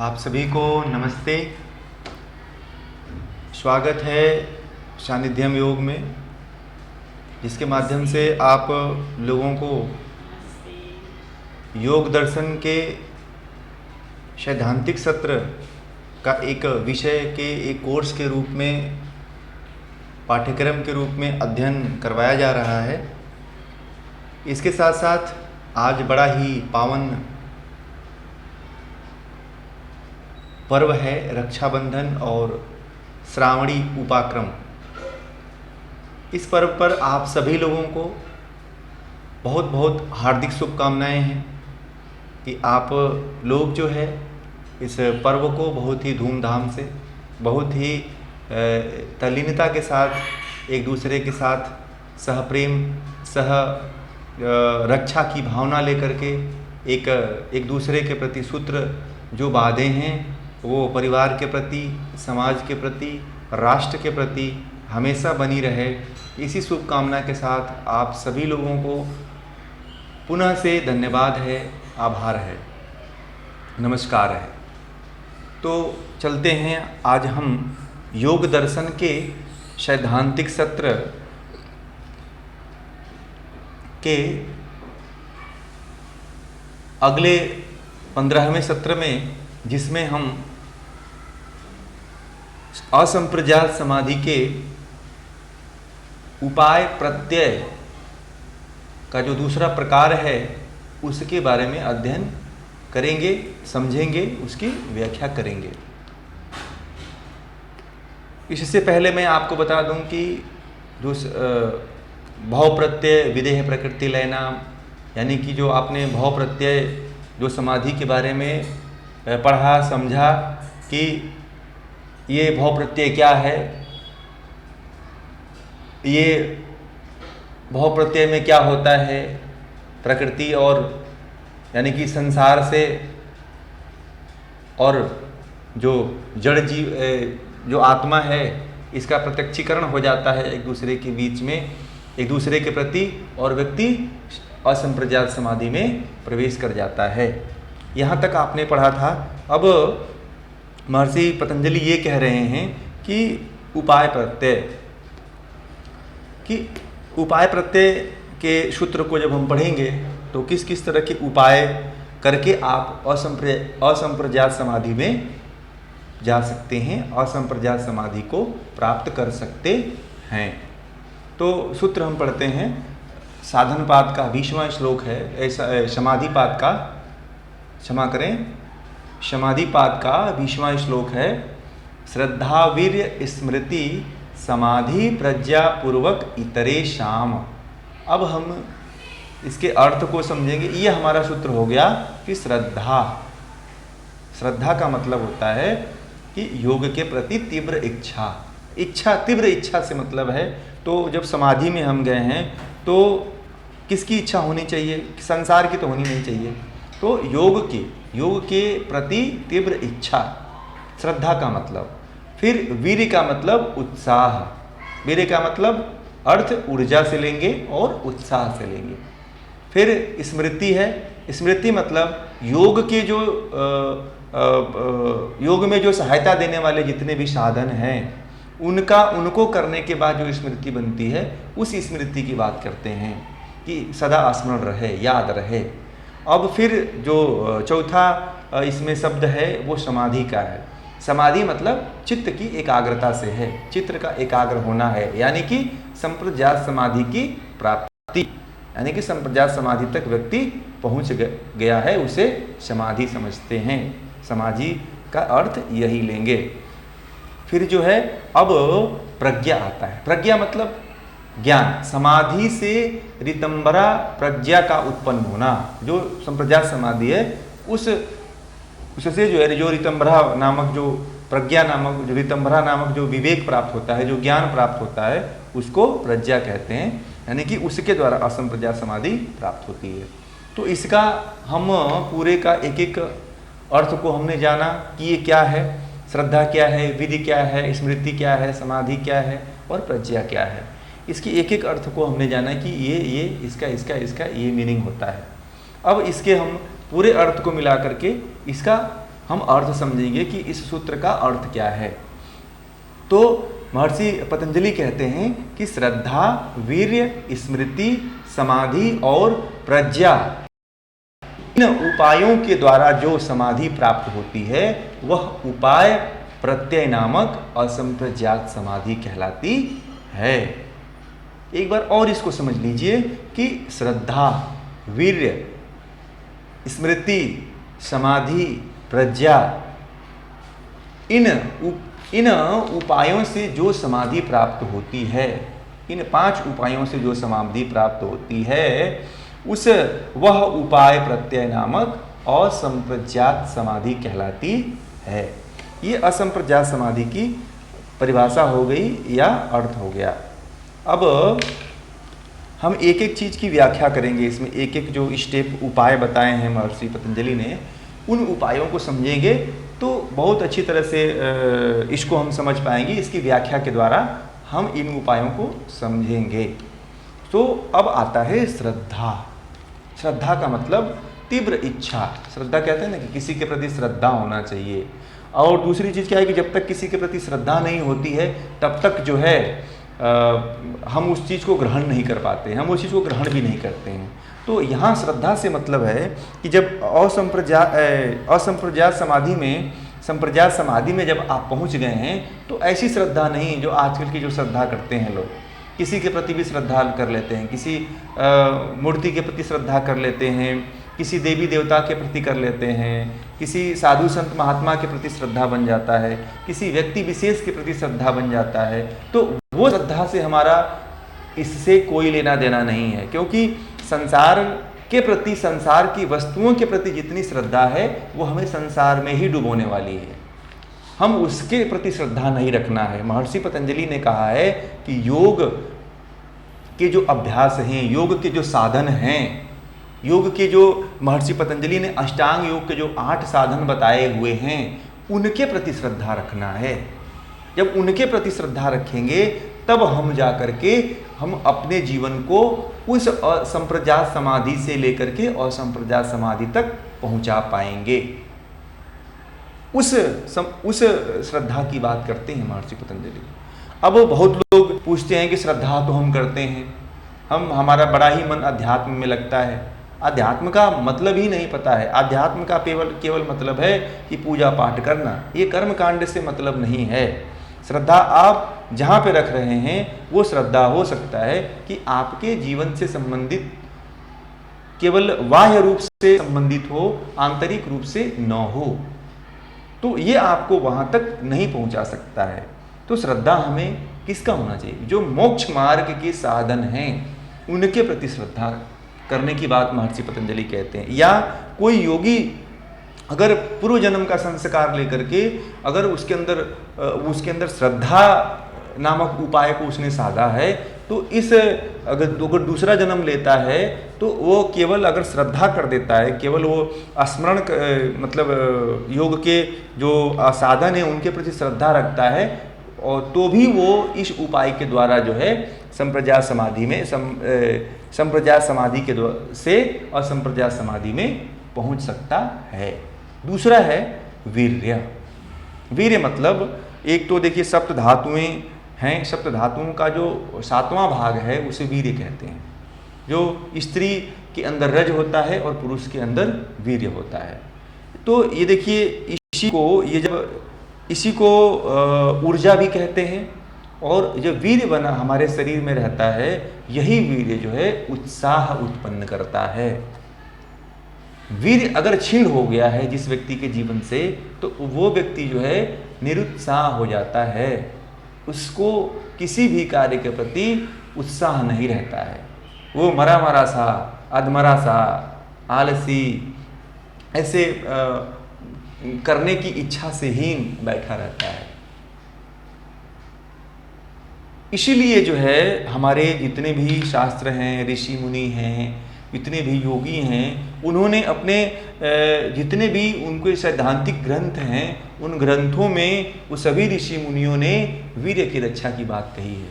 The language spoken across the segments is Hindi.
आप सभी को नमस्ते। स्वागत है सानिध्यम योग में, जिसके माध्यम से आप लोगों को योग दर्शन के सैद्धांतिक सत्र का एक विषय के एक कोर्स के रूप में, पाठ्यक्रम के रूप में अध्ययन करवाया जा रहा है। इसके साथ साथ आज बड़ा ही पावन पर्व है रक्षाबंधन और श्रावणी उपाक्रम। इस पर्व पर आप सभी लोगों को बहुत बहुत हार्दिक शुभकामनाएं हैं कि आप लोग जो है इस पर्व को बहुत ही धूमधाम से, बहुत ही तल्लीनता के साथ, एक दूसरे के साथ सह प्रेम, सह रक्षा की भावना लेकर के एक दूसरे के प्रति सूत्र जो बांधे हैं वो परिवार के प्रति, समाज के प्रति, राष्ट्र के प्रति हमेशा बनी रहे। इसी शुभकामना के साथ आप सभी लोगों को पुनः से धन्यवाद है, आभार है, नमस्कार है। तो चलते हैं, आज हम योग दर्शन के सैद्धांतिक सत्र के अगले 15वें सत्र में, जिसमें हम असंप्रज्ञात समाधि के उपाय प्रत्यय का जो दूसरा प्रकार है उसके बारे में अध्ययन करेंगे, समझेंगे, उसकी व्याख्या करेंगे। इससे पहले मैं आपको बता दूं कि जो भाव प्रत्यय विदेह प्रकृति लय नाम, यानी कि जो आपने भाव प्रत्यय जो समाधि के बारे में पढ़ा, समझा कि ये भाव प्रत्यय क्या है, ये भाव प्रत्यय में क्या होता है, प्रकृति और यानी कि संसार से और जो जड़ जीव जो आत्मा है इसका प्रत्यक्षीकरण हो जाता है एक दूसरे के बीच में, एक दूसरे के प्रति, और व्यक्ति असंप्रज्ञात समाधि में प्रवेश कर जाता है। यहाँ तक आपने पढ़ा था। अब महर्षि पतंजलि ये कह रहे हैं कि उपाय प्रत्यय के सूत्र को जब हम पढ़ेंगे तो किस किस तरह के उपाय करके आप असंप्रज्ञात समाधि में जा सकते हैं, असंप्रज्ञात समाधि को प्राप्त कर सकते हैं। तो सूत्र हम पढ़ते हैं। साधनपाद का 20वां श्लोक है, ऐसा समाधिपाद का, क्षमा करें, समाधिपाद का 20वां श्लोक है। श्रद्धा वीर्य स्मृति समाधि प्रज्ञा पूर्वक इतरे शाम। अब हम इसके अर्थ को समझेंगे। ये हमारा सूत्र हो गया कि श्रद्धा का मतलब होता है कि योग के प्रति तीव्र इच्छा, तीव्र इच्छा से मतलब है। तो जब समाधि में हम गए हैं तो किसकी इच्छा होनी चाहिए? संसार की तो होनी नहीं चाहिए। तो योग के प्रति तीव्र इच्छा, श्रद्धा का मतलब। फिर वीर्य का मतलब उत्साह, वीर्य का मतलब अर्थ ऊर्जा से लेंगे और उत्साह से लेंगे। फिर स्मृति है, स्मृति मतलब योग के जो योग में जो सहायता देने वाले जितने भी साधन हैं उनको करने के बाद जो स्मृति बनती है, उस स्मृति की बात करते हैं कि सदा स्मरण रहे, याद रहे। अब फिर जो चौथा इसमें शब्द है वो समाधि का है। समाधि मतलब चित्त की एकाग्रता से है, चित्त का एकाग्र होना है, यानी कि संप्रज्ञात समाधि की प्राप्ति, यानी कि संप्रज्ञात समाधि तक व्यक्ति पहुंच गया है, उसे समाधि समझते हैं। समाधि का अर्थ यही लेंगे। फिर जो है अब प्रज्ञा आता है। प्रज्ञा मतलब ज्ञान। समाधि से ऋतंभरा प्रज्ञा का उत्पन्न होना। जो संप्रज्ञात समाधि है उससे जो है, जो ऋतंभरा नामक, जो प्रज्ञा नामक, जो ऋतंभरा नामक जो विवेक प्राप्त होता है, जो ज्ञान प्राप्त होता है, उसको प्रज्ञा कहते हैं। यानी कि उसके द्वारा असंप्रज्ञात समाधि प्राप्त होती है। तो इसका हम पूरे का एक एक अर्थ को हमने जाना कि ये क्या है, श्रद्धा क्या है, विधि क्या है, स्मृति क्या है, समाधि क्या है और प्रज्ञा क्या है। इसकी एक एक अर्थ को हमने जाना कि ये इसका ये मीनिंग होता है। अब इसके हम पूरे अर्थ को मिला करके इसका हम अर्थ समझेंगे कि इस सूत्र का अर्थ क्या है। तो महर्षि पतंजलि कहते हैं कि श्रद्धा, वीर्य, स्मृति, समाधि और प्रज्ञा, इन उपायों के द्वारा जो समाधि प्राप्त होती है वह उपाय प्रत्यय नामक असंप्रज्ञात समाधि कहलाती है। एक बार और इसको समझ लीजिए कि श्रद्धा, वीर्य, स्मृति, समाधि, प्रज्ञा, इन उपायों से जो समाधि प्राप्त होती है, इन 5 उपायों से जो समाधि प्राप्त होती है उस वह उपाय प्रत्यय नामक असंप्रज्ञात समाधि कहलाती है। ये असंप्रज्ञात समाधि की परिभाषा हो गई या अर्थ हो गया। अब हम एक एक चीज़ की व्याख्या करेंगे, इसमें एक एक जो स्टेप उपाय बताए हैं महर्षि पतंजलि ने, उन उपायों को समझेंगे तो बहुत अच्छी तरह से इसको हम समझ पाएंगे। इसकी व्याख्या के द्वारा हम इन उपायों को समझेंगे। तो अब आता है श्रद्धा। श्रद्धा का मतलब तीव्र इच्छा। श्रद्धा कहते हैं ना कि किसी के प्रति श्रद्धा होना चाहिए। और दूसरी चीज़ क्या है कि जब तक किसी के प्रति श्रद्धा नहीं होती है तब तक जो है हम उस चीज़ को ग्रहण नहीं कर पाते, हम उस चीज़ को ग्रहण भी नहीं करते हैं। तो यहाँ श्रद्धा से मतलब है कि जब असंप्रज्ञात समाधि में जब आप पहुँच गए हैं तो ऐसी श्रद्धा नहीं जो आजकल की जो श्रद्धा करते हैं लोग। किसी के प्रति भी श्रद्धा कर लेते हैं, किसी मूर्ति के प्रति श्रद्धा कर लेते हैं, किसी देवी देवता के प्रति कर लेते हैं, किसी साधु संत महात्मा के प्रति श्रद्धा बन जाता है, किसी व्यक्ति विशेष के प्रति श्रद्धा बन जाता है। तो वो श्रद्धा से हमारा इससे कोई लेना देना नहीं है, क्योंकि संसार के प्रति, संसार की वस्तुओं के प्रति जितनी श्रद्धा है वो हमें संसार में ही डुबोने वाली है। हम उसके प्रति श्रद्धा नहीं रखना है। महर्षि पतंजलि ने कहा है कि योग के जो अभ्यास हैं, योग के जो साधन हैं, योग के जो महर्षि पतंजलि ने अष्टांग योग के जो 8 साधन बताए हुए हैं उनके प्रति श्रद्धा रखना है। जब उनके प्रति श्रद्धा रखेंगे तब हम जा करके हम अपने जीवन को उस असंप्रज्ञात समाधि से लेकर के असंप्रज्ञात समाधि तक पहुंचा पाएंगे। उस श्रद्धा की बात करते हैं महर्षि पतंजलि। अब बहुत लोग पूछते हैं कि श्रद्धा तो हम करते हैं, हमारा बड़ा ही मन अध्यात्म में लगता है। अध्यात्म का मतलब ही नहीं पता है। अध्यात्म का केवल मतलब है कि पूजा पाठ करना, ये कर्म कांड से मतलब नहीं है। श्रद्धा आप जहाँ पे रख रहे हैं वो श्रद्धा हो सकता है कि आपके जीवन से संबंधित, केवल बाह्य रूप से संबंधित हो, आंतरिक रूप से न हो, तो ये आपको वहाँ तक नहीं पहुँचा सकता है। तो श्रद्धा हमें किसका होना चाहिए? जो मोक्ष मार्ग के साधन हैं उनके प्रति श्रद्धा करने की बात महर्षि पतंजलि कहते हैं। या कोई योगी अगर पूर्व जन्म का संस्कार लेकर के अगर उसके अंदर श्रद्धा नामक उपाय को उसने साधा है तो अगर दूसरा जन्म लेता है तो वो केवल अगर श्रद्धा कर देता है, केवल वो स्मरण मतलब योग के जो साधन है उनके प्रति श्रद्धा रखता है, और तो भी वो इस उपाय के द्वारा जो है संप्रज्ञात समाधि के से असंप्रज्ञात समाधि में पहुंच सकता है। दूसरा है वीर्य। वीर्य मतलब एक तो देखिए सप्त धातुएं हैं, सप्त धातुओं का जो 7वां भाग है उसे वीर्य कहते हैं। जो स्त्री के अंदर रज होता है और पुरुष के अंदर वीर्य होता है। तो ये देखिए इसी को ऊर्जा भी कहते हैं। और जो वीर्य बना हमारे शरीर में रहता है, यही वीर्य जो है उत्साह उत्पन्न करता है। वीर्य अगर क्षीण हो गया है जिस व्यक्ति के जीवन से, तो वो व्यक्ति जो है निरुत्साह हो जाता है, उसको किसी भी कार्य के प्रति उत्साह नहीं रहता है। वो मरा सा, अधमरा सा, आलसी, ऐसे करने की इच्छा से हीन बैठा रहता है। इसीलिए जो है हमारे जितने भी शास्त्र हैं, ऋषि मुनि हैं, जितने भी योगी हैं, उन्होंने अपने जितने भी उनके सैद्धांतिक ग्रंथ हैं उन ग्रंथों में वो सभी ऋषि मुनियों ने वीर्य की रक्षा की बात कही है।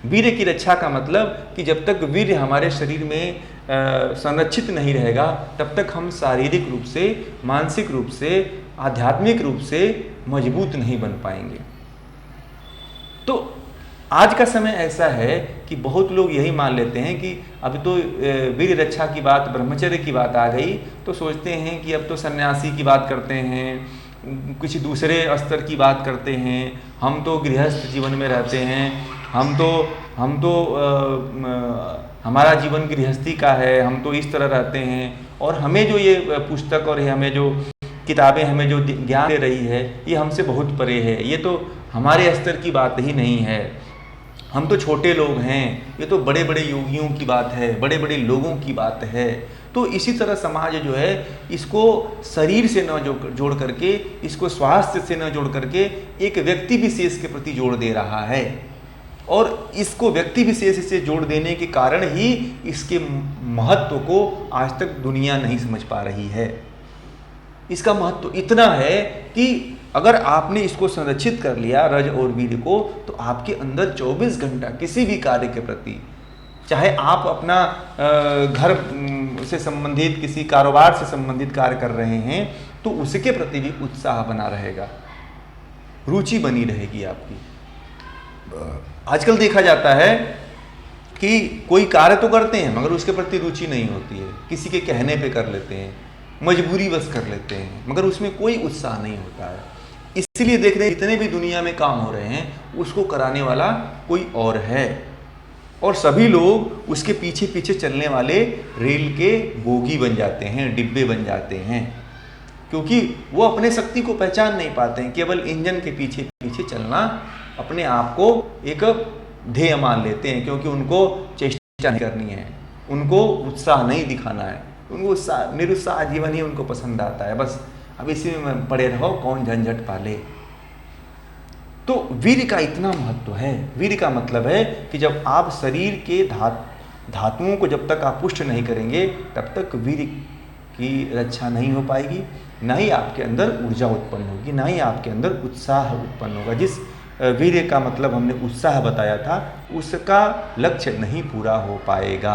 वीर्य की रक्षा का मतलब कि जब तक वीर्य हमारे शरीर में संरक्षित नहीं रहेगा, तब तक हम शारीरिक रूप से, मानसिक रूप से, आध्यात्मिक रूप से मजबूत नहीं बन पाएंगे। तो आज का समय ऐसा है कि बहुत लोग यही मान लेते हैं कि अब तो वीर रक्षा की बात, ब्रह्मचर्य की बात आ गई, तो सोचते हैं कि अब तो सन्यासी की बात करते हैं, कुछ दूसरे स्तर की बात करते हैं, हम तो गृहस्थ जीवन में रहते हैं, हम तो हमारा जीवन गृहस्थी का है, हम तो इस तरह रहते हैं, और हमें जो ये पुस्तक और हमें जो किताबें हमें जो ज्ञान दे रही है ये हमसे बहुत परे है, ये तो हमारे स्तर की बात ही नहीं है, हम तो छोटे लोग हैं, ये तो बड़े बड़े योगियों की बात है, बड़े बड़े लोगों की बात है। तो इसी तरह समाज जो है इसको शरीर से न जोड़ करके, इसको स्वास्थ्य से न जोड़ करके एक व्यक्ति विशेष के प्रति जोड़ दे रहा है, और इसको व्यक्ति विशेष से जोड़ देने के कारण ही इसके महत्व को आज तक दुनिया नहीं समझ पा रही है। इसका महत्व इतना है कि अगर आपने इसको संरक्षित कर लिया रज और वीर को, तो आपके अंदर 24 घंटा किसी भी कार्य के प्रति, चाहे आप अपना घर से संबंधित किसी कारोबार से संबंधित कार्य कर रहे हैं, तो उसके प्रति भी उत्साह बना रहेगा, रुचि बनी रहेगी आपकी। आजकल देखा जाता है कि कोई कार्य तो करते हैं मगर उसके प्रति रुचि नहीं होती है, किसी के कहने पे कर लेते हैं, मजबूरी बस कर लेते हैं, मगर उसमें कोई उत्साह नहीं होता है। इसलिए देख रहे हैं जितने भी दुनिया में काम हो रहे हैं उसको कराने वाला कोई और है, और सभी लोग उसके पीछे पीछे चलने वाले रेल के बोगी बन जाते हैं, डिब्बे बन जाते हैं, क्योंकि वो अपने शक्ति को पहचान नहीं पाते हैं। केवल इंजन के पीछे पीछे चलना अपने आप को एक ध्येय मान लेते हैं, क्योंकि उनको चेष्टा नहीं करनी है, उनको उत्साह नहीं दिखाना है, उनको निरुत्साह जीवन ही उनको पसंद आता है। बस अब इसी में पड़े रहो, कौन झंझट पाले। तो वीर का इतना महत्व है। वीर का मतलब है कि जब आप शरीर के धातुओं को जब तक आप पुष्ट नहीं करेंगे, तब तक वीर की रक्षा नहीं हो पाएगी, ना ही आपके अंदर ऊर्जा उत्पन्न होगी, ना ही आपके अंदर उत्साह उत्पन्न होगा। जिस वीर का मतलब हमने उत्साह बताया था, उसका लक्ष्य नहीं पूरा हो पाएगा।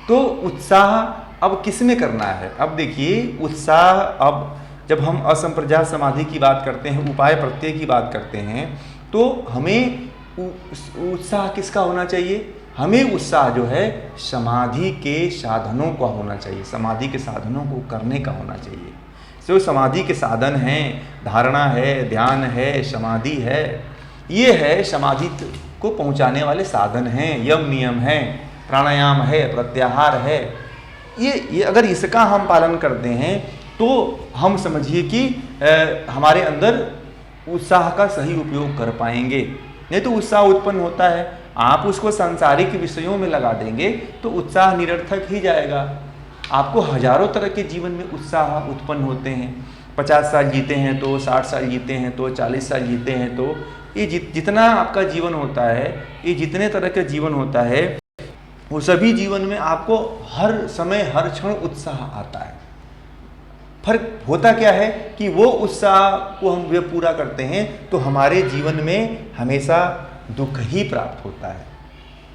तो उत्साह अब किस में करना है? अब देखिए, उत्साह अब जब हम असंप्रज्ञात समाधि की बात करते हैं, उपाय प्रत्यय की बात करते हैं, तो हमें उत्साह किसका होना चाहिए? हमें उत्साह जो है समाधि के साधनों का होना चाहिए, समाधि के साधनों को करने का होना चाहिए। जो समाधि के साधन हैं, धारणा है, ध्यान है, समाधि है, ये है समाधि को पहुंचाने वाले साधन हैं। यम नियम है, प्राणायाम है, प्रत्याहार है। ये अगर इसका हम पालन करते हैं तो हम समझिए कि हमारे अंदर उत्साह का सही उपयोग कर पाएंगे। नहीं तो उत्साह उत्पन्न होता है, आप उसको सांसारिक विषयों में लगा देंगे तो उत्साह निरर्थक ही जाएगा। आपको हजारों तरह के जीवन में उत्साह उत्पन्न होते हैं। 50 साल जीते हैं तो, 60 साल जीते हैं तो, 40 साल जीते हैं तो, ये जितना आपका जीवन होता है, ये जितने तरह का जीवन होता है, वो सभी जीवन में आपको हर समय हर क्षण उत्साह आता है। फर्क होता क्या है कि वो उत्साह को हम पूरा करते हैं तो हमारे जीवन में हमेशा दुख ही प्राप्त होता है।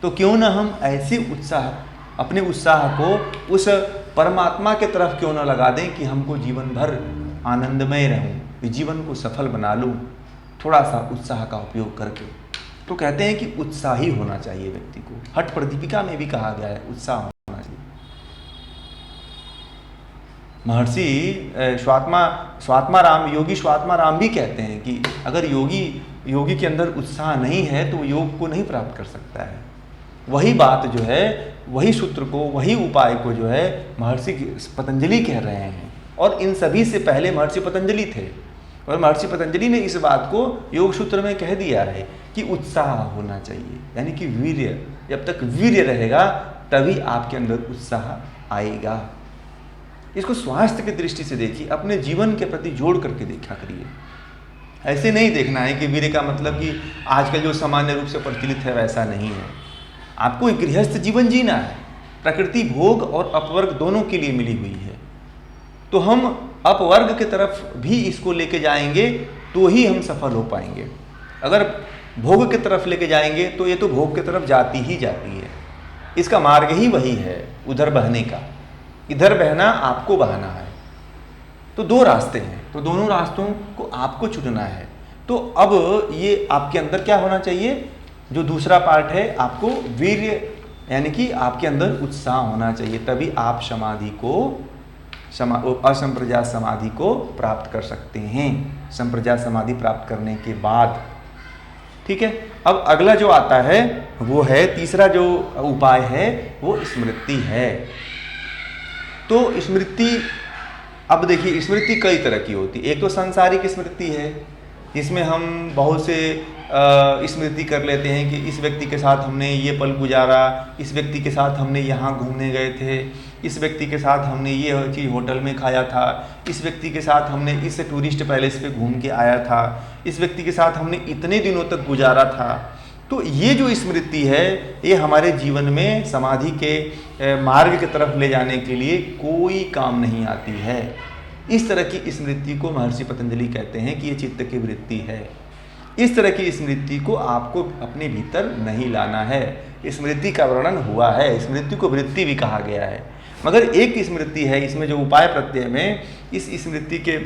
तो क्यों ना हम ऐसे उत्साह, अपने उत्साह को उस परमात्मा के तरफ क्यों ना लगा दें कि हमको जीवन भर आनंदमय रहूं, जीवन को सफल बना लूं, थोड़ा सा उत्साह का उपयोग करके। तो कहते हैं कि उत्साह ही होना चाहिए व्यक्ति को। हठ प्रदीपिका में भी कहा गया है उत्साह होना चाहिए। महर्षि स्वात्माराम, योगी स्वात्माराम भी कहते हैं कि अगर योगी के अंदर उत्साह नहीं है तो योग को नहीं प्राप्त कर सकता है। वही बात जो है, वही सूत्र को, वही उपाय को जो है महर्षि पतंजलि कह रहे हैं, और इन सभी से पहले महर्षि पतंजलि थे। और महर्षि पतंजलि ने इस बात को योग सूत्र में कह दिया है कि उत्साह होना चाहिए, यानी कि वीर्य। जब तक वीर्य रहेगा तभी आपके अंदर उत्साह आएगा। इसको स्वास्थ्य की दृष्टि से देखिए, अपने जीवन के प्रति जोड़ करके देखा करिए। ऐसे नहीं देखना है कि वीर्य का मतलब कि आजकल जो सामान्य रूप से प्रचलित है वैसा नहीं है। आपको एक गृहस्थ जीवन जीना है। प्रकृति भोग और अपवर्ग दोनों के लिए मिली हुई है, तो हम अपवर्ग की तरफ भी इसको लेके जाएंगे तो ही हम सफल हो पाएंगे। अगर भोग की तरफ लेके जाएंगे तो ये तो भोग की तरफ जाती ही जाती है। इसका मार्ग ही वही है, उधर बहने का। इधर बहना आपको बहाना है। तो दो रास्ते हैं, तो दोनों रास्तों को आपको चुनना है। तो अब ये आपके अंदर क्या होना चाहिए, जो दूसरा पार्ट है, आपको वीर्य यानी कि आपके अंदर उत्साह होना चाहिए, तभी आप समाधि को असंप्रज्ञात समाधि को प्राप्त कर सकते हैं, संप्रज्ञात समाधि प्राप्त करने के बाद। ठीक है, अब अगला जो आता है वो है तीसरा जो उपाय है वो स्मृति है। तो स्मृति, अब देखिए स्मृति कई तरह की होती है। एक तो सांसारिक स्मृति है, जिसमें हम बहुत से स्मृति कर लेते हैं कि इस व्यक्ति के साथ हमने ये पल गुजारा, इस व्यक्ति के साथ हमने यहाँ घूमने गए थे, इस व्यक्ति के साथ हमने ये चीज़ होटल में खाया था, इस व्यक्ति के साथ हमने इस टूरिस्ट पैलेस पे घूम के आया था, इस व्यक्ति के साथ हमने इतने दिनों तक गुजारा था। तो ये जो स्मृति है ये हमारे जीवन में समाधि के मार्ग की तरफ ले जाने के लिए कोई काम नहीं आती है। इस तरह की स्मृति को महर्षि पतंजलि कहते हैं कि ये चित्त की वृत्ति है। इस तरह की स्मृति को आपको अपने भीतर नहीं लाना है। स्मृति का वर्णन हुआ है, स्मृति को वृत्ति भी कहा गया है, मगर एक स्मृति है, इसमें जो उपाय प्रत्यय में इस स्मृति के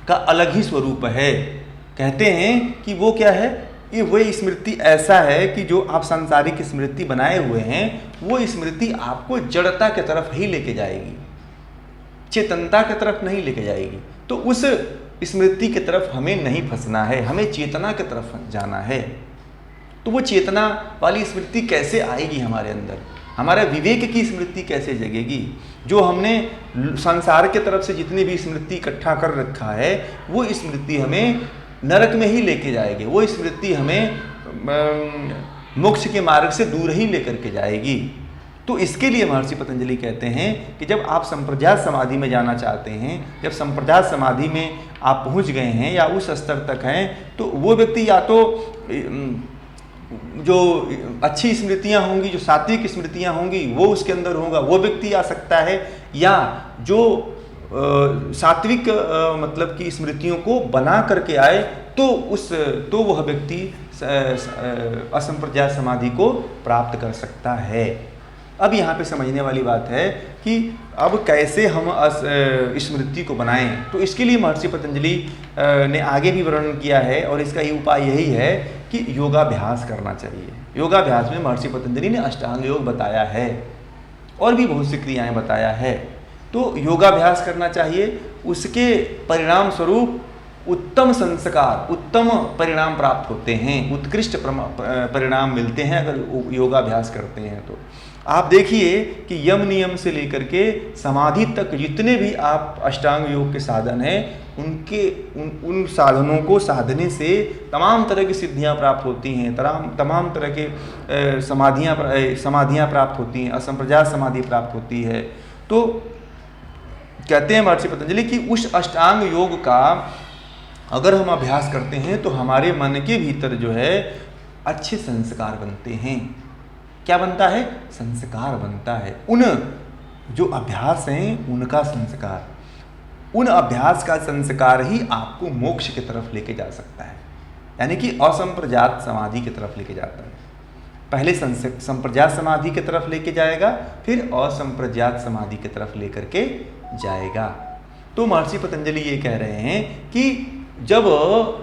का अलग ही स्वरूप है। कहते हैं कि वो क्या है, ये वही स्मृति ऐसा है कि जो आप सांसारिक स्मृति बनाए हुए हैं वो स्मृति आपको जड़ता की तरफ ही लेके जाएगी, चेतनता की तरफ नहीं लेके जाएगी। तो उस स्मृति की तरफ हमें नहीं फंसना है, हमें चेतना की तरफ जाना है। तो वो चेतना वाली स्मृति कैसे आएगी हमारे अंदर, हमारा विवेक की स्मृति कैसे जगेगी। जो हमने संसार के तरफ से जितनी भी स्मृति इकट्ठा कर रखा है वो स्मृति हमें नरक में ही लेके जाएगी, वो स्मृति हमें मोक्ष के मार्ग से दूर ही लेकर के जाएगी। तो इसके लिए महर्षि पतंजलि कहते हैं कि जब आप संप्रज्ञात समाधि में जाना चाहते हैं, जब संप्रज्ञात समाधि में आप पहुंच गए हैं या उस स्तर तक हैं, तो वो व्यक्ति या तो जो अच्छी स्मृतियां होंगी, जो सात्विक स्मृतियां होंगी वो उसके अंदर होगा, वो व्यक्ति आ सकता है, या जो सात्विक मतलब की स्मृतियों को बना करके आए तो वह व्यक्ति असंप्रज्ञात समाधि को प्राप्त कर सकता है। अब यहाँ पे समझने वाली बात है कि अब कैसे हम स्मृति को बनाएं। तो इसके लिए महर्षि पतंजलि ने आगे भी वर्णन किया है और इसका ही उपाय यही है कि योगाभ्यास करना चाहिए। योगाभ्यास में महर्षि पतंजलि ने अष्टांग योग बताया है और भी बहुत सी क्रियाएं बताया है। तो योगाभ्यास करना चाहिए, उसके परिणाम स्वरूप उत्तम संस्कार, उत्तम परिणाम प्राप्त होते हैं, उत्कृष्ट परिणाम मिलते हैं अगर योगाभ्यास करते हैं। तो आप देखिए कि यम नियम से लेकर के समाधि तक जितने भी आप अष्टांग योग के साधन हैं उन साधनों को साधने से तमाम तरह की सिद्धियां प्राप्त होती हैं, तमाम तरह के समाधियां प्राप्त होती हैं, असंप्रज्ञात समाधि प्राप्त होती है। तो कहते हैं महर्षि पतंजलि कि उस अष्टांग योग का अगर हम अभ्यास करते हैं तो हमारे मन के भीतर जो है अच्छे संस्कार बनते हैं। क्या बनता है? संस्कार बनता है। उन जो अभ्यास हैं उनका संस्कार, उन अभ्यास का संस्कार ही आपको मोक्ष की तरफ लेके जा सकता है, यानी कि असंप्रज्ञात समाधि की तरफ लेके जाता है। पहले संप्रज्ञात समाधि की तरफ लेके जाएगा, फिर असंप्रज्ञात समाधि की तरफ लेकर के जाएगा। तो महर्षि पतंजलि ये कह रहे हैं कि जब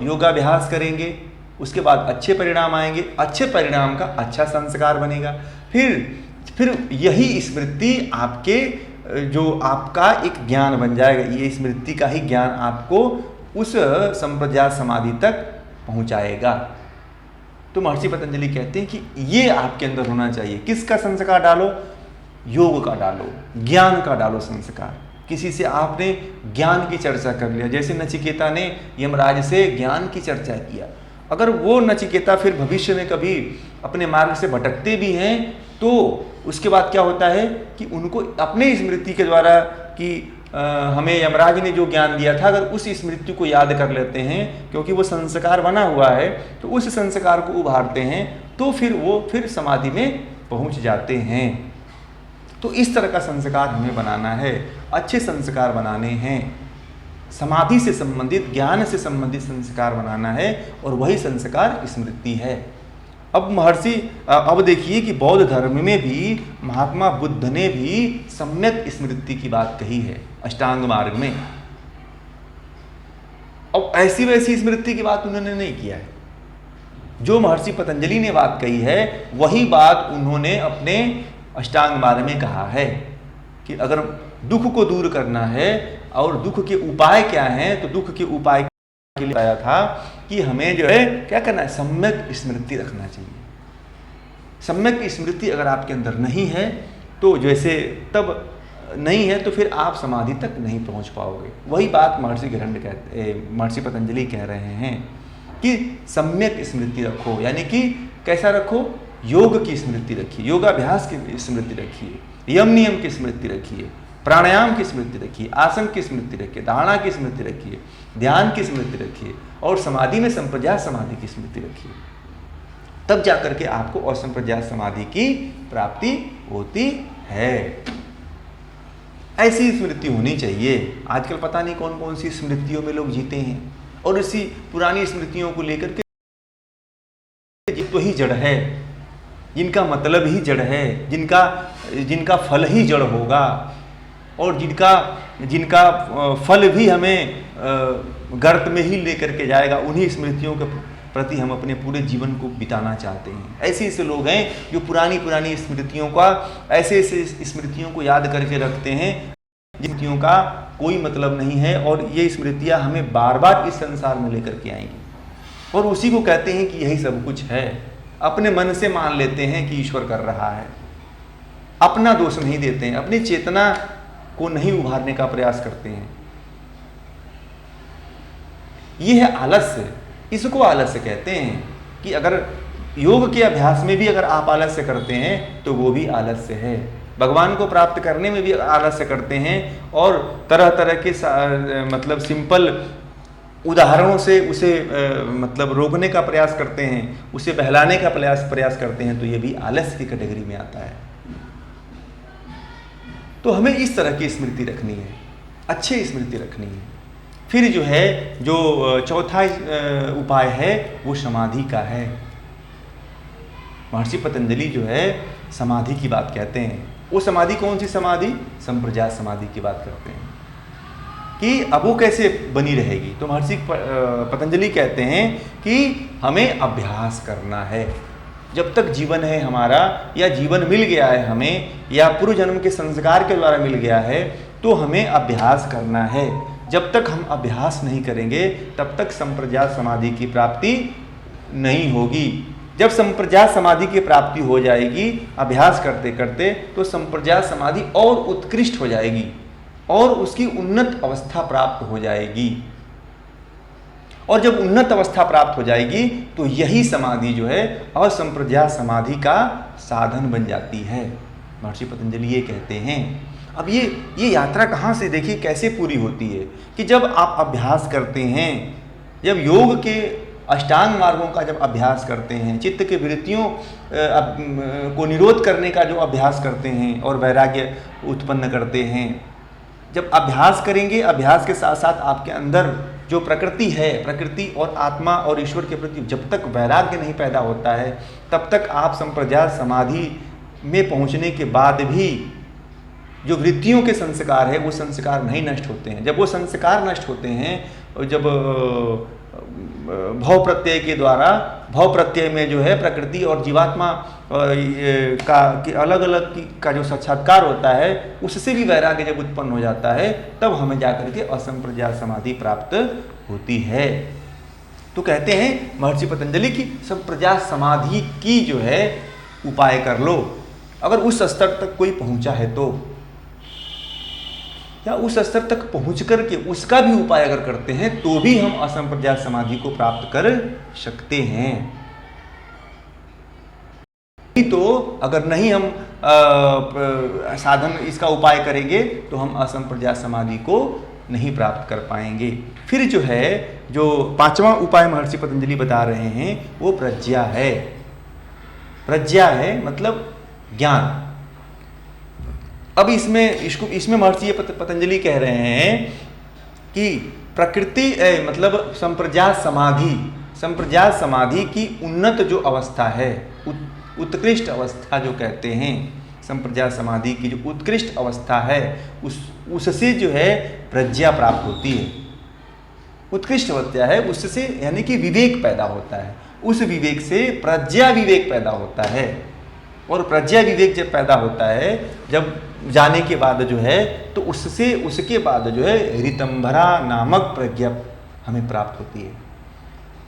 योगाभ्यास करेंगे उसके बाद अच्छे परिणाम आएंगे, अच्छे परिणाम का अच्छा संस्कार बनेगा, फिर यही स्मृति आपके जो आपका एक ज्ञान बन जाएगा। ये स्मृति का ही ज्ञान आपको उस संप्रज्ञात समाधि तक पहुंचाएगा। तो महर्षि पतंजलि कहते हैं कि ये आपके अंदर होना चाहिए। किसका संस्कार डालो? योग का डालो, ज्ञान का डालो संस्कार। किसी से आपने ज्ञान की चर्चा कर लिया, जैसे नचिकेता ने यमराज से ज्ञान की चर्चा किया। अगर वो नचिकेता फिर भविष्य में कभी अपने मार्ग से भटकते भी हैं तो उसके बाद क्या होता है कि उनको अपने स्मृति के द्वारा कि हमें यमराज ने जो ज्ञान दिया था, अगर उस स्मृति को याद कर लेते हैं, क्योंकि वो संस्कार बना हुआ है, तो उस संस्कार को उभारते हैं तो फिर समाधि में पहुंच जाते हैं। तो इस तरह का संस्कार हमें बनाना है, अच्छे संस्कार बनाने हैं, समाधि से संबंधित, ज्ञान से संबंधित संस्कार बनाना है, और वही संस्कार स्मृति है। अब महर्षि अब देखिए कि बौद्ध धर्म में भी महात्मा बुद्ध ने भी सम्यक स्मृति की बात कही है अष्टांग मार्ग में। अब ऐसी वैसी स्मृति की बात उन्होंने नहीं किया है। जो महर्षि पतंजलि ने बात कही है वही बात उन्होंने अपने अष्टांग मार्ग में कहा है कि अगर दुख को दूर करना है और दुख के उपाय क्या हैं, तो दुख के उपाय के लिए बताया था कि हमें जो है क्या करना है, सम्यक स्मृति रखना चाहिए। सम्यक स्मृति अगर आपके अंदर नहीं है तो जैसे तब नहीं है तो फिर आप समाधि तक नहीं पहुंच पाओगे। वही बात महर्षि पतंजलि कह रहे हैं कि सम्यक स्मृति रखो, यानी कि कैसा रखो, योग की स्मृति रखिए, योगाभ्यास की स्मृति रखिए, यम नियम की स्मृति रखिए, प्राणायाम की स्मृति रखिए, आसन की स्मृति रखिए, धारणा की स्मृति रखिए, ध्यान की स्मृति रखिए और समाधि में संप्रज्ञात समाधि की स्मृति रखिए। तब जाकर के आपको असंप्रज्ञात समाधि की प्राप्ति होती है। ऐसी स्मृति होनी चाहिए। आजकल पता नहीं कौन कौन सी स्मृतियों में लोग जीते हैं और इसी पुरानी स्मृतियों को लेकर के तो ही जड़ है, जिनका मतलब ही जड़ है, जिनका फल ही जड़ होगा और जिनका फल भी हमें गर्त में ही लेकर के जाएगा, उन्हीं स्मृतियों के प्रति हम अपने पूरे जीवन को बिताना चाहते हैं। ऐसे ऐसे लोग हैं जो पुरानी पुरानी स्मृतियों का ऐसे स्मृतियों को याद करके रखते हैं स्मृतियों का कोई मतलब नहीं है और ये स्मृतियां हमें बार बार इस संसार में लेकर के आएंगी और उसी को कहते हैं कि यही सब कुछ है। अपने मन से मान लेते हैं कि ईश्वर कर रहा है, अपना दोष नहीं देते हैं, अपनी चेतना को नहीं उभारने का प्रयास करते हैं। यह है आलस्य। इसको आलस्य कहते हैं कि अगर योग के अभ्यास में भी अगर आप आलस्य करते हैं तो वो भी आलस्य है। भगवान को प्राप्त करने में भी आलस्य करते हैं और तरह तरह के मतलब सिंपल उदाहरणों से उसे मतलब रोकने का प्रयास करते हैं, उसे बहलाने का प्रयास करते हैं, तो ये भी आलस्य की कैटेगरी में आता है। तो हमें इस तरह की स्मृति रखनी है, अच्छी स्मृति रखनी है। फिर जो है जो चौथा उपाय है वो समाधि का है। महर्षि पतंजलि जो है समाधि की बात कहते हैं। वो समाधि कौन सी समाधि? संप्रज्ञात समाधि की बात करते हैं कि अब वो कैसे बनी रहेगी। तो महर्षि पतंजलि कहते हैं कि हमें अभ्यास करना है। जब तक जीवन है हमारा या जीवन मिल गया है हमें या पूर्व जन्म के संस्कार के द्वारा मिल गया है तो हमें अभ्यास करना है। जब तक हम अभ्यास नहीं करेंगे तब तक संप्रज्ञात समाधि की प्राप्ति नहीं होगी। जब संप्रज्ञात समाधि की प्राप्ति हो जाएगी अभ्यास करते करते तो संप्रज्ञात समाधि और उत्कृष्ट हो जाएगी और उसकी उन्नत अवस्था प्राप्त हो जाएगी। और जब उन्नत अवस्था प्राप्त हो जाएगी तो यही समाधि जो है असंप्रज्ञात समाधि का साधन बन जाती है। महर्षि पतंजलि ये कहते हैं। अब ये यात्रा कहाँ से देखिए कैसे पूरी होती है कि जब आप अभ्यास करते हैं, जब योग के अष्टांग मार्गों का जब अभ्यास करते हैं, चित्त के वृत्तियों को निरोध करने का जो अभ्यास करते हैं और वैराग्य उत्पन्न करते हैं, जब अभ्यास करेंगे, अभ्यास के साथ साथ आपके अंदर जो प्रकृति है, प्रकृति और आत्मा और ईश्वर के प्रति जब तक वैराग्य नहीं पैदा होता है तब तक आप संप्रज्ञात समाधि में पहुंचने के बाद भी जो वृत्तियों के संस्कार है वो संस्कार नहीं नष्ट होते हैं। जब वो संस्कार नष्ट होते हैं, जब भव प्रत्यय के द्वारा, भव प्रत्यय में जो है प्रकृति और जीवात्मा का अलग अलग का जो साक्षात्कार होता है उससे भी वैराग्य जब उत्पन्न हो जाता है तब हमें जाकर के असंप्रज्ञात समाधि प्राप्त होती है। तो कहते हैं महर्षि पतंजलि की संप्रज्ञात समाधि की जो है उपाय कर लो। अगर उस स्तर तक कोई पहुंचा है तो, या उस स्तर तक पहुंच करके उसका भी उपाय अगर करते हैं तो भी हम असंप्रज्ञात समाधि को प्राप्त कर सकते हैं। तो अगर नहीं हम साधन इसका उपाय करेंगे तो हम असंप्रज्ञात समाधि को नहीं प्राप्त कर पाएंगे। फिर जो है जो पांचवा उपाय महर्षि पतंजलि बता रहे हैं वो प्रज्ञा है। प्रज्ञा है मतलब ज्ञान। अब इसमें महर्षि पतंजलि कह रहे हैं कि प्रकृति मतलब संप्रज्ञात समाधि, संप्रज्ञात समाधि की उन्नत जो अवस्था है, उत्कृष्ट अवस्था जो कहते हैं, संप्रज्ञात समाधि की जो उत्कृष्ट अवस्था है उससे जो है प्रज्ञा प्राप्त होती है। उत्कृष्ट अवस्था है उससे यानी कि विवेक पैदा होता है, उस विवेक से प्रज्ञा विवेक पैदा होता है। और प्रज्ञा विवेक जब पैदा होता है, जब जाने के बाद जो है, तो उससे उसके बाद जो है ऋतंभरा नामक प्रज्ञा हमें प्राप्त होती है।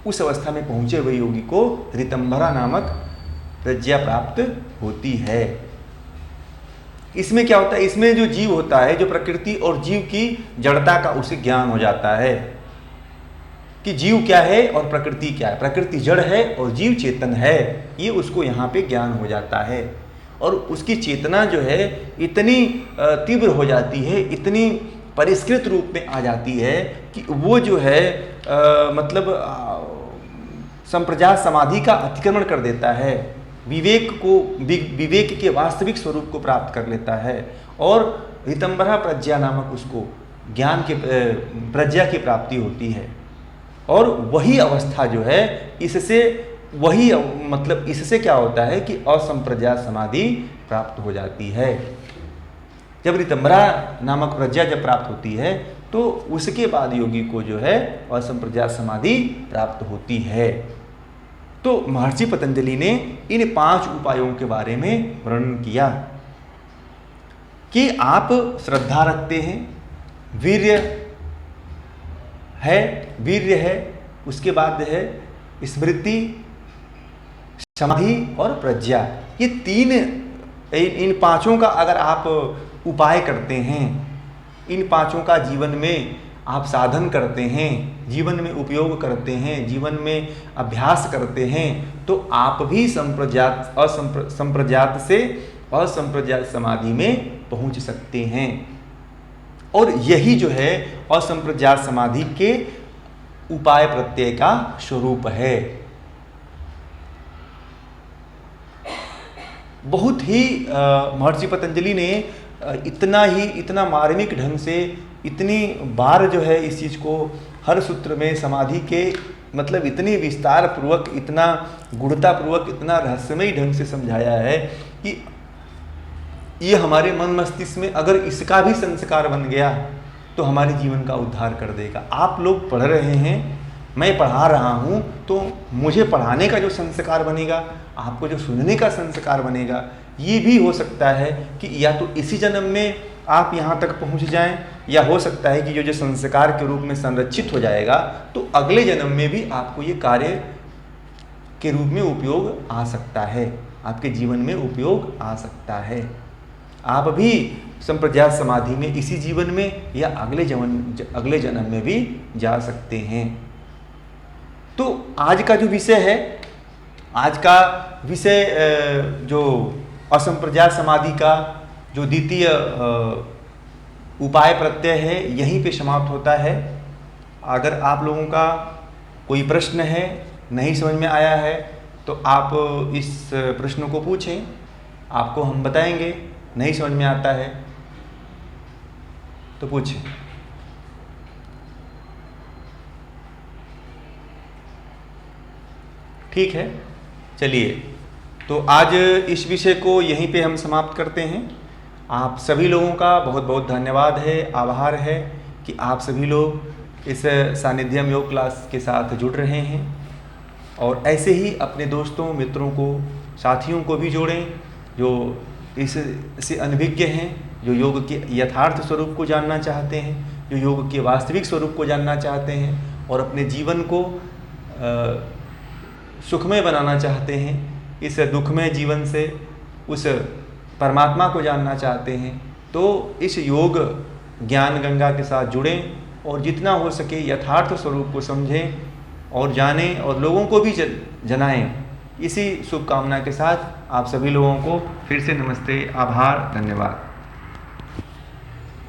उस अवस्था में पहुंचे हुए योगी को ऋतंभरा नामक प्रज्ञा प्राप्त होती है। इसमें क्या होता है, इसमें जो जीव होता है, जो प्रकृति और जीव की जड़ता का उसे ज्ञान हो जाता है कि जीव क्या है और प्रकृति क्या है। प्रकृति जड़ है और जीव चेतन है, ये उसको यहाँ पे ज्ञान हो जाता है। और उसकी चेतना जो है इतनी तीव्र हो जाती है, इतनी परिष्कृत रूप में आ जाती है कि वो जो है मतलब संप्रज्ञात समाधि का अतिक्रमण कर देता है, विवेक के वास्तविक स्वरूप को प्राप्त कर लेता है और ऋतंभरा प्रज्ञा नामक उसको ज्ञान के प्रज्ञा की प्राप्ति होती है। और वही अवस्था जो है, इससे वही मतलब इससे क्या होता है कि असंप्रज्ञात समाधि प्राप्त हो जाती है। जब ऋतंभरा नामक प्रज्ञा जब प्राप्त होती है तो उसके बाद योगी को जो है असंप्रज्ञात समाधि प्राप्त होती है। तो महर्षि पतंजलि ने इन 5 उपायों के बारे में वर्णन किया कि आप श्रद्धा रखते हैं, वीर्य है, उसके बाद है स्मृति, समाधि और प्रज्ञा। ये 3 इन 5 का अगर आप उपाय करते हैं, इन 5 का जीवन में आप साधन करते हैं, जीवन में उपयोग करते हैं, जीवन में अभ्यास करते हैं, तो आप भी संप्रज्ञात से असंप्रज्ञात समाधि में पहुंच सकते हैं। और यही जो है असंप्रज्ञात समाधि के उपाय प्रत्यय का स्वरूप है। बहुत ही महर्षि पतंजलि ने इतना मार्मिक ढंग से इतनी बार जो है इस चीज़ को हर सूत्र में समाधि के मतलब इतनी विस्तार पूर्वक, इतना गुणता पूर्वक, इतना रहस्यमय ढंग से समझाया है कि ये हमारे मन मस्तिष्क में अगर इसका भी संस्कार बन गया तो हमारे जीवन का उद्धार कर देगा। आप लोग पढ़ रहे हैं, मैं पढ़ा रहा हूँ, तो मुझे पढ़ाने का जो संस्कार बनेगा, आपको जो सुनने का संस्कार बनेगा, ये भी हो सकता है कि या तो इसी जन्म में आप यहाँ तक पहुँच जाएं, या हो सकता है कि जो संस्कार के रूप में संरक्षित हो जाएगा तो अगले जन्म में भी आपको ये कार्य के रूप में उपयोग आ सकता है, आपके जीवन में उपयोग आ सकता है। आप भी संप्रज्ञात समाधि में इसी जीवन में या अगले जन्म में भी जा सकते हैं। तो आज का जो विषय है, आज का विषय जो असंप्रज्ञात समाधि का जो द्वितीय उपाय प्रत्यय है, यहीं पे समाप्त होता है। अगर आप लोगों का कोई प्रश्न है, नहीं समझ में आया है, तो आप इस प्रश्न को पूछें, आपको हम बताएंगे। नहीं समझ में आता है तो पूछें। ठीक है, चलिए तो आज इस विषय को यहीं पे हम समाप्त करते हैं। आप सभी लोगों का बहुत बहुत धन्यवाद है, आभार है कि आप सभी लोग इस सानिध्यम योग क्लास के साथ जुड़ रहे हैं और ऐसे ही अपने दोस्तों, मित्रों को, साथियों को भी जोड़ें जो इससे अनभिज्ञ हैं, जो योग के यथार्थ स्वरूप को जानना चाहते हैं, जो योग के वास्तविक स्वरूप को जानना चाहते हैं और अपने जीवन को सुखमय बनाना चाहते हैं, इस दुखमय जीवन से उस परमात्मा को जानना चाहते हैं। तो इस योग ज्ञान गंगा के साथ जुड़ें और जितना हो सके यथार्थ स्वरूप को समझें और जानें और लोगों को भी जनाएं। इसी शुभकामना के साथ आप सभी लोगों को फिर से नमस्ते, आभार, धन्यवाद।